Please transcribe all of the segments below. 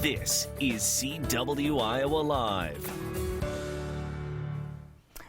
This is CW Iowa Live.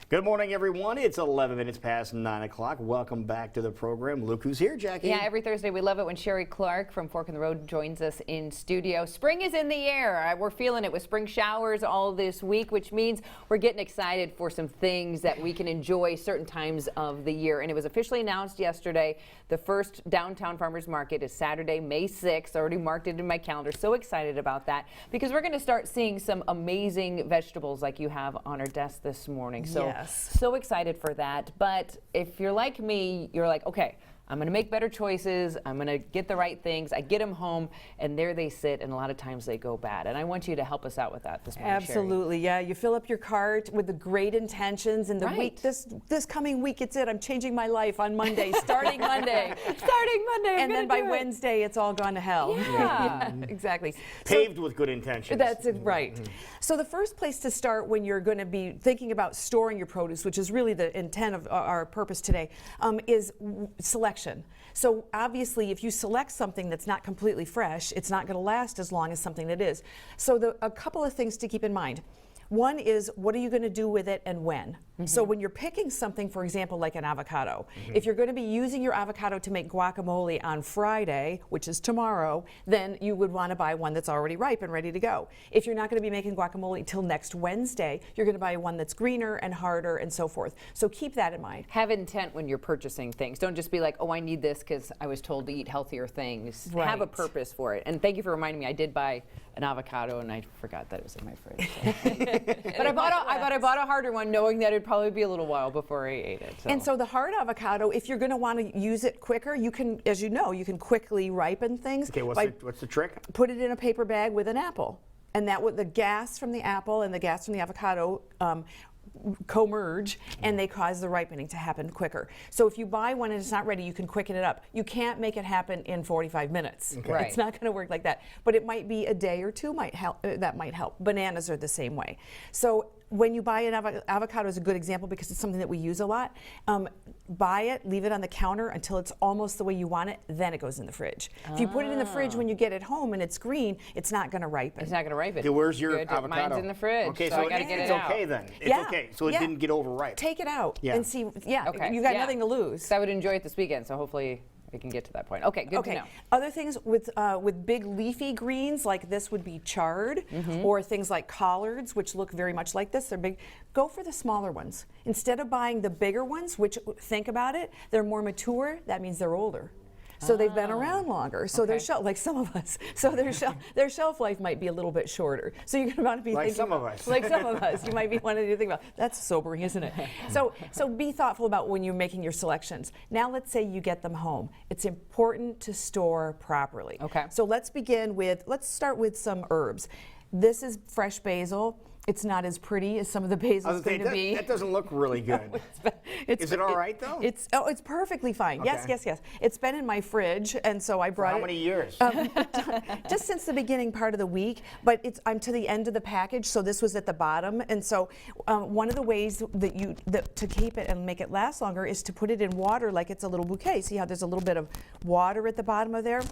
Good morning, everyone. It's 11 minutes past 9 o'clock. Welcome back to the program. Look who's here, Jackie. Yeah, every Thursday we love it when Sherry Clark from Fork in the Road joins us in studio. Spring is in the air. We're feeling it with spring showers all this week, which means we're getting excited for some things that we can enjoy certain times of the year. And it was officially announced yesterday. The first downtown farmers market is Saturday, May 6th. Already marked it in my calendar. So excited about that because we're going to start seeing some amazing vegetables like you have on our desk this morning. So. Yes. So excited for that. But if you're like me, you're like, okay, I'm going to make better choices. I'm going to get the right things. I get them home, and there they sit, and a lot of times they go bad. And I want you to help us out with that this morning, Absolutely, Sherry. yeah. You fill up your cart with the great intentions, and the Right. week, this coming week, it's it. I'm changing my life on Monday, starting Monday. Starting Monday, And then by Wednesday, it's all gone to hell. Yeah. Exactly. Paved with good intentions. That's it, right. So the first place to start when you're going to be thinking about storing your produce, which is really the intent of our purpose today, is selection. So obviously, if you select something that's not completely fresh, it's not going to last as long as something that is. So a couple of things to keep in mind. One is, what are you going to do with it and when? So when you're picking something, for example, like an avocado, if you're going to be using your avocado to make guacamole on Friday, which is tomorrow, then you would want to buy one that's already ripe and ready to go. If you're not going to be making guacamole until next Wednesday, you're going to buy one that's greener and harder and so forth. So keep that in mind. Have intent when you're purchasing things. Don't just be like, oh, I need this because I was told to eat healthier things. Right. Have a purpose for it. And thank you for reminding me. I did buy an avocado, and I forgot that it was in my fridge. So. But I bought a harder one, knowing that it'd probably be a little while before I ate it. And so the hard avocado, if you're going to want to use it quicker, you can, as you know, you can quickly ripen things. Okay, what's the trick? Put it in a paper bag with an apple. And that would, the gas from the apple and the gas from the avocado co-merge, and they cause the ripening to happen quicker. So if you buy one and it's not ready, you can quicken it up. You can't make it happen in 45 minutes. Okay. Right. It's not going to work like that. But it might be a day or two might help. That might help. Bananas are the same way. So when you buy an avocado is a good example because it's something that we use a lot. Buy it, leave it on the counter until it's almost the way you want it, then it goes in the fridge. If you put it in the fridge when you get it home and it's green, it's not going to ripen. it's not going to ripen. Okay, where's your Good. avocado? Mine's in the fridge, Okay, so I got to get it it's out. okay then. It's Yeah, okay. So it yeah. didn't get overripe. Take it out Yeah. and see. Yeah, Okay. you got Yeah. nothing to lose. So I would enjoy it this weekend, so hopefully we can get to that point. Okay, good to know. Other things with big leafy greens like this would be chard, or things like collards, which look very much like this. They're big. Go for the smaller ones instead of buying the bigger ones. Which, think about it, they're more mature. That means they're older. So they've been around longer. So their shelf, like some of us, so their shelf life might be a little bit shorter. So you're going to want to be Like thinking, some of us. like some of us, you might be wanting to think about. That's sobering, isn't it? So be thoughtful about when you're making your selections. Now let's say you get them home. It's important to store properly. Okay. So let's start with some herbs. This is fresh basil. It's not as pretty as some of the basil is going to be. That doesn't look really good. Is it all right though? It's perfectly fine. Okay. Yes. It's been in my fridge, and so I brought How it. many years? Just since the beginning part of the week, but I'm to the end of the package, so this was at the bottom, and so one of the ways that to keep it and make it last longer is to put it in water like it's a little bouquet. See how there's a little bit of water at the bottom of there?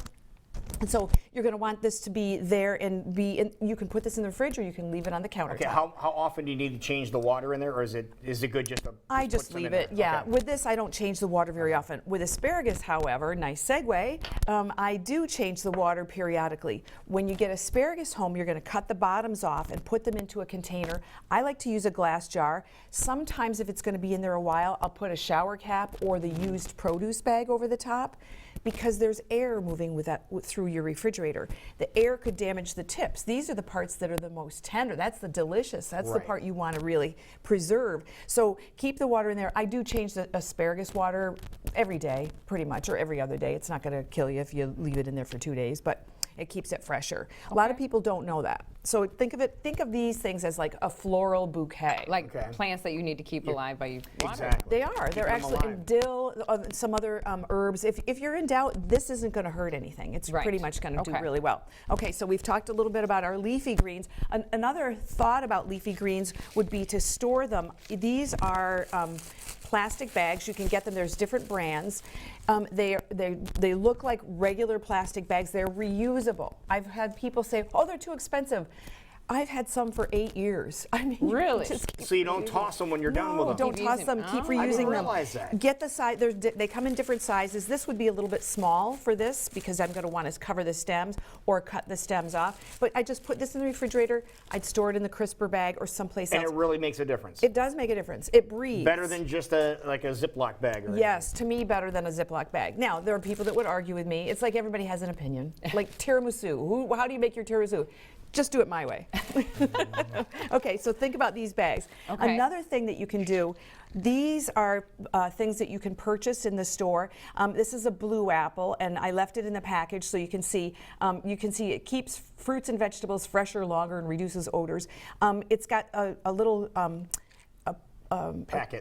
And so you're going to want this to be there and you can put this in the fridge or you can leave it on the countertop. Okay, how often do you need to change the water in there, or is it good just to I put just some leave in it, there? yeah. Okay. With this, I don't change the water very often. With asparagus, however, nice segue, I do change the water periodically. When you get asparagus home, you're going to cut the bottoms off and put them into a container. I like to use a glass jar. Sometimes if it's going to be in there a while, I'll put a shower cap or the used produce bag over the top, because there's air moving through your refrigerator. The air could damage the tips. These are the parts that are the most tender. That's the delicious. That's the Right. part you want to really preserve. So keep the water in there. I do change the asparagus water every day, pretty much, or every other day. It's not going to kill you if you leave it in there for 2 days, but it keeps it fresher. A lot of people don't know that. So think of these things as like a floral bouquet. Like Okay. plants that you need to keep alive by water. Exactly. They are. They're them actually alive. dill, some other herbs. If you're in doubt, this isn't going to hurt anything. It's Right. pretty much going to do Okay. really well. Okay, so we've talked a little bit about our leafy greens. Another thought about leafy greens would be to store them. These are plastic bags. You can get them. There's different brands. They look like regular plastic bags. They're reusable. I've had people say, "Oh, they're too expensive." I've had some for 8 years. I mean, Really? So you don't toss them when you're done with them? Don't Keep toss using- them. Keep Oh. reusing I didn't them. realize that. Get the size. They come in different sizes. This would be a little bit small for this because I'm going to want to cover the stems or cut the stems off. But I just put this in the refrigerator. I'd store it in the crisper bag or someplace And else. it really makes a difference. It does make a difference. It breathes. Better than just like a Ziploc bag. Or Yes, to me, better than a Ziploc bag. Now, there are people that would argue with me. It's like everybody has an opinion. Like tiramisu. How do you make your tiramisu? Just do it my way. Okay, so think about these bags. Okay. Another thing that you can do, these are things that you can purchase in the store. This is a blue apple, and I left it in the package so you can see. It keeps fruits and vegetables fresher longer and reduces odors. It's got a little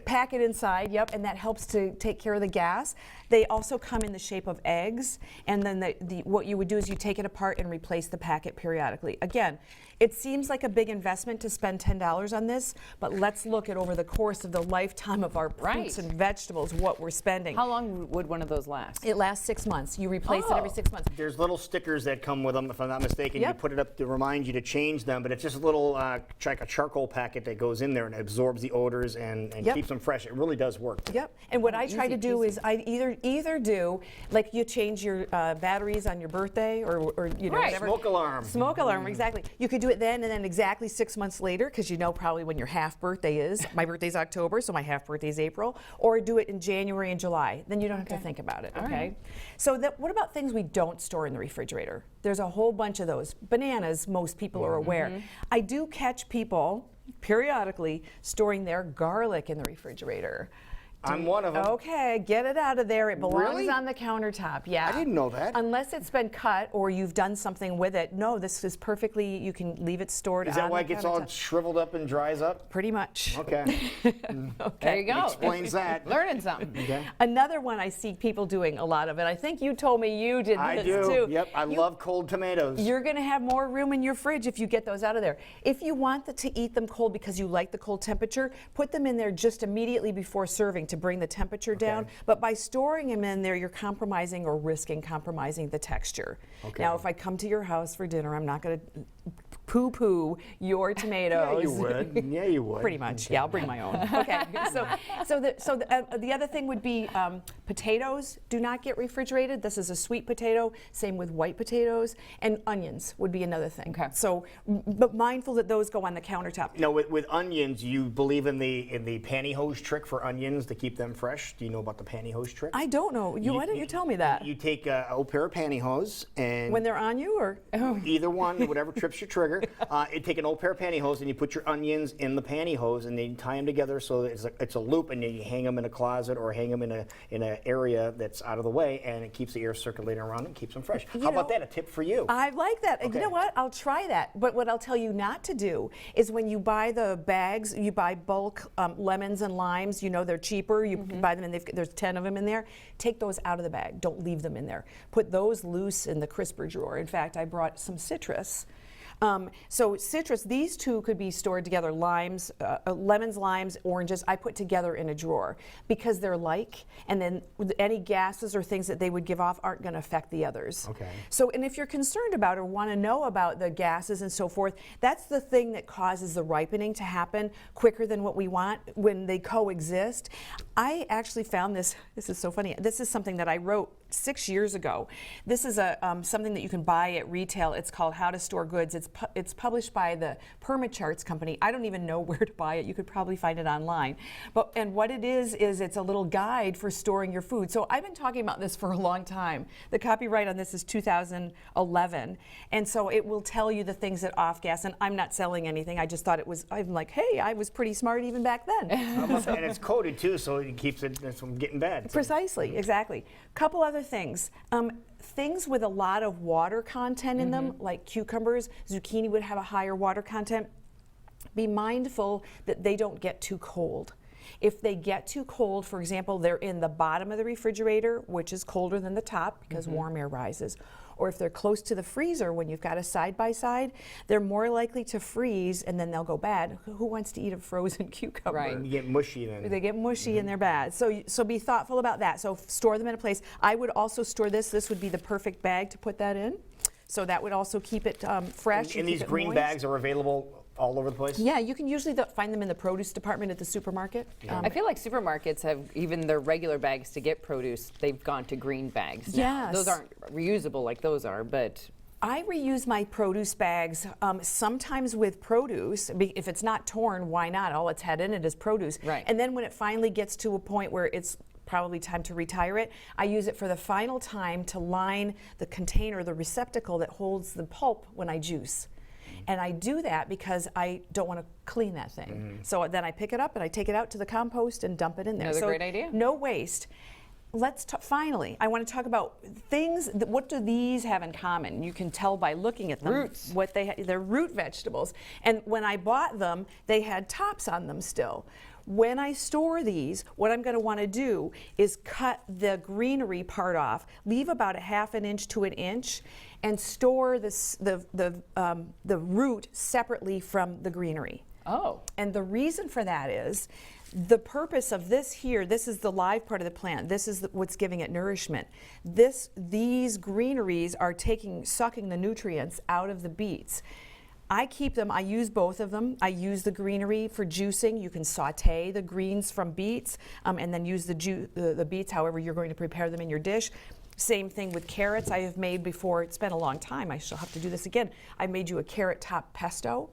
packet inside, yep, and that helps to take care of the gas. They also come in the shape of eggs, and then what you would do is you take it apart and replace the packet periodically. Again, it seems like a big investment to spend $10 on this, but let's look at over the course of the lifetime of our fruits and vegetables what we're spending. How long would one of those last? It lasts 6 months. You replace it every 6 months. There's little stickers that come with them, if I'm not mistaken. Yep. You put it up to remind you to change them, but it's just a little like a charcoal packet that goes in there and absorbs the odors and Yep. keeps them fresh. It really does work. Yep. And what I try easy to do peasy. is I either do like you change your batteries on your birthday or you know Right. whatever. Smoke alarm. Smoke alarm, exactly. You could do it then and then exactly 6 months later, because you know probably when your half birthday is. My birthday's October, so my half birthday's April. Or do it in January and July. Then you don't have to think about it, okay? So what about things we don't store in the refrigerator? There's a whole bunch of those. Bananas, most people are aware. I do catch people periodically storing their garlic in the refrigerator. I'm one of them. Okay, get it out of there. It belongs Really? on the countertop. Yeah. I didn't know that. Unless it's been cut or you've done something with it. No, this is perfectly, you can leave it stored Is on that why the it gets all countertop. shriveled up and dries up? Pretty much. Okay. There you go. Explains that. Learning something. Okay. Another one I see people doing a lot of, and I think you told me you did I this do. too. Yep. I love cold tomatoes. You're going to have more room in your fridge if you get those out of there. If you want to eat them cold because you like the cold temperature, put them in there just immediately before serving to bring the temperature down. But by storing them in there, you're compromising or risking compromising the texture. Okay. Now, if I come to your house for dinner, I'm not going to poo-poo your tomatoes. Yeah, you would. Yeah, you would. Pretty much. Yeah, I'll bring my own. Okay. The other thing would be potatoes do not get refrigerated. This is a sweet potato. Same with white potatoes, and onions would be another thing. Okay. So, but mindful that those go on the countertop. Now, with onions, you believe in the pantyhose trick for onions to keep them fresh? Do you know about the pantyhose trick? I don't know. Why don't you tell me that? You take an old pair of pantyhose and When they're on you, or either one, whatever trips your trigger. You take an old pair of pantyhose and you put your onions in the pantyhose and then you tie them together so that it's a loop, and then you hang them in a closet or hang them in an area that's out of the way, and it keeps the air circulating around and keeps them fresh. How about that? A tip for you. I like that. Okay. You know what? I'll try that. But what I'll tell you not to do is when you buy the bags, you buy bulk lemons and limes. You know they're cheaper. You buy them and there's 10 of them in there. Take those out of the bag. Don't leave them in there. Put those loose in the crisper drawer. In fact, I brought some citrus. So citrus, these two could be stored together, lemons, limes, oranges, I put together in a drawer because they're like, and then any gases or things that they would give off aren't going to affect the others. Okay. So, and if you're concerned about or want to know about the gases and so forth, that's the thing that causes the ripening to happen quicker than what we want when they coexist. I actually found this is so funny, this is something that I wrote 6 years ago. This is something that you can buy at retail. It's called How to Store Goods. It's published by the Permacharts company. I don't even know where to buy it. You could probably find it online. And what it is it's a little guide for storing your food. So I've been talking about this for a long time. The copyright on this is 2011. And so it will tell you the things that off-gas. And I'm not selling anything. I just thought I'm like, hey, I was pretty smart even back then. And it's coated too, so it keeps it from getting bad. Precisely, exactly. Couple other things. Things with a lot of water content in them, like cucumbers, zucchini would have a higher water content. Be mindful that they don't get too cold. If they get too cold, for example, they're in the bottom of the refrigerator, which is colder than the top because warm air rises, or if they're close to the freezer when you've got a side-by-side, they're more likely to freeze and then they'll go bad. Who wants to eat a frozen cucumber? Right. You get mushy then. They get mushy and they're bad. So be thoughtful about that. So store them in a place. I would also store this. This would be the perfect bag to put that in. So that would also keep it fresh. And these green bags are available all over the place? Yeah, you can usually find them in the produce department at the supermarket. I feel like supermarkets have even their regular bags to get produce. They've gone to green bags now. Yes. Those aren't reusable like those are, but I reuse my produce bags sometimes with produce. If it's not torn, why not? All it's had in it is produce. Right. And then when it finally gets to a point where it's probably time to retire it, I use it for the final time to line the container, the receptacle that holds the pulp when I juice. And I do that because I don't want to clean that thing. So then I pick it up and I take it out to the compost and dump it in there. Another So great idea. no waste. Let's finally, I want to talk about things, what do these have in common? You can tell by looking at them. Roots. What they're root vegetables. And when I bought them, they had tops on them still. When I store these, what I'm going to want to do is cut the greenery part off, leave about a ½ inch to an inch, and store the root separately from the greenery. oh, And the reason for that is the purpose of this here, this is the live part of the plant. This is what's giving it nourishment. These greeneries are sucking the nutrients out of the beets. I keep them, I use both of them. I use the greenery for juicing. You can saute the greens from beets and then use the beets however you're going to prepare them in your dish. Same thing with carrots. I have made before. It's been a long time. I shall have to do this again. I made you a carrot top pesto.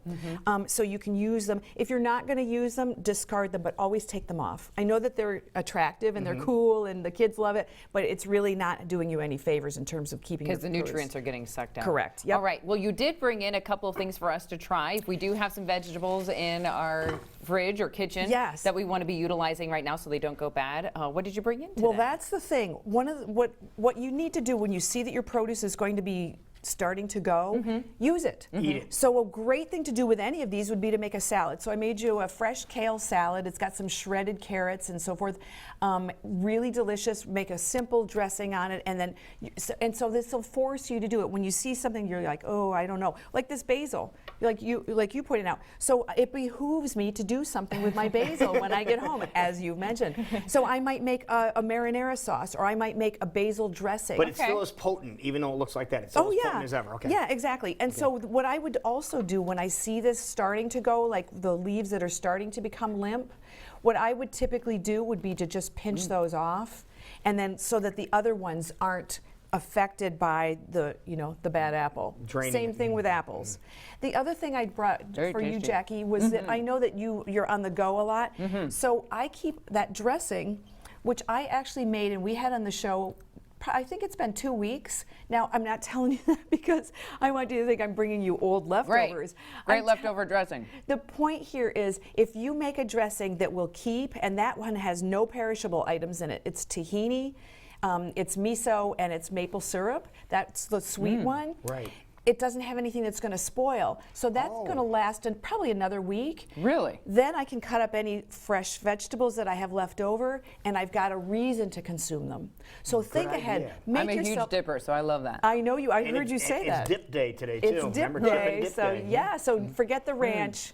So you can use them. If you're not going to use them, discard them, but always take them off. I know that they're attractive and they're cool and the kids love it, but it's really not doing you any favors in terms of keeping because the your produce. nutrients are getting sucked out. Correct, yep. All right. Well, you did bring in a couple of things for us to try. We do have some vegetables in our fridge or kitchen Yes. that we want to be utilizing right now so they don't go bad. What did you bring in today? Well, that's the thing. One of what you need to do when you see that your produce is going to be starting to go, use it. Eat it. So a great thing to do with any of these would be to make a salad. So I made you a fresh kale salad. It's got some shredded carrots and so forth. Really delicious. Make a simple dressing on it, and then so this will force you to do it. When you see something, you're like, oh, I don't know, like this basil, like you pointed out. So it behooves me to do something with my basil when I get home, as you mentioned. So I might make a marinara sauce, or I might make a basil dressing. But it still is potent, even though it looks like that. It's still as potent as ever. Okay. Yeah, exactly. And so what I would also do when I see this starting to go, like the leaves that are starting to become limp, what I would typically do would be to just pinch those off, and then so that the other ones aren't affected by the bad apple. Draining Same it. thing with apples. The other thing I brought Very for you, tasty. Jackie, was that I know that you're on the go a lot. So I keep that dressing, which I actually made and we had on the show. I think it's been 2 weeks. Now, I'm not telling you that because I want you to think I'm bringing you old leftovers. Great I'm leftover dressing. The point here is if you make a dressing that will keep, and that one has no perishable items in it. It's tahini, it's miso, and it's maple syrup. That's the sweet one. Right. It doesn't have anything that's going to spoil. So that's going to last probably another week. Really? Then I can cut up any fresh vegetables that I have left over, and I've got a reason to consume them. So think ahead. idea. Make I'm a huge yourself. dipper, so I love that. I know you. I And heard you say that. It's dip day today, too. It's dip Remember, chip and day. dip So day. yeah. So forget the ranch.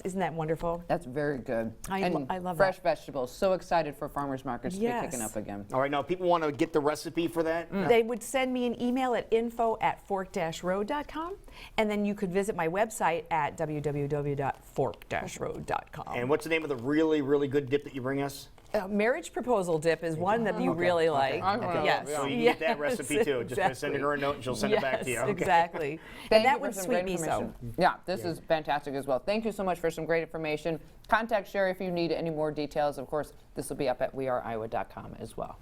Isn't that wonderful? That's very good. I love fresh that. vegetables. So excited for farmers markets to be Yes. picking up again. All right, now, if people want to get the recipe for that. They would send me an email at info@fork-road.com, and then you could visit my website at www.fork-road.com. And what's the name of the really, really good dip that you bring us? Marriage proposal dip is one that you really like. Okay. Yes. So you can get that recipe too. Just by sending her a note and she'll send it back to you. Yes, Okay. exactly. Thank And that you for one's some sweet great miso. information. Yeah, this is fantastic as well. Thank you so much for some great information. Contact Sherry if you need any more details. Of course, this will be up at weareiowa.com as well.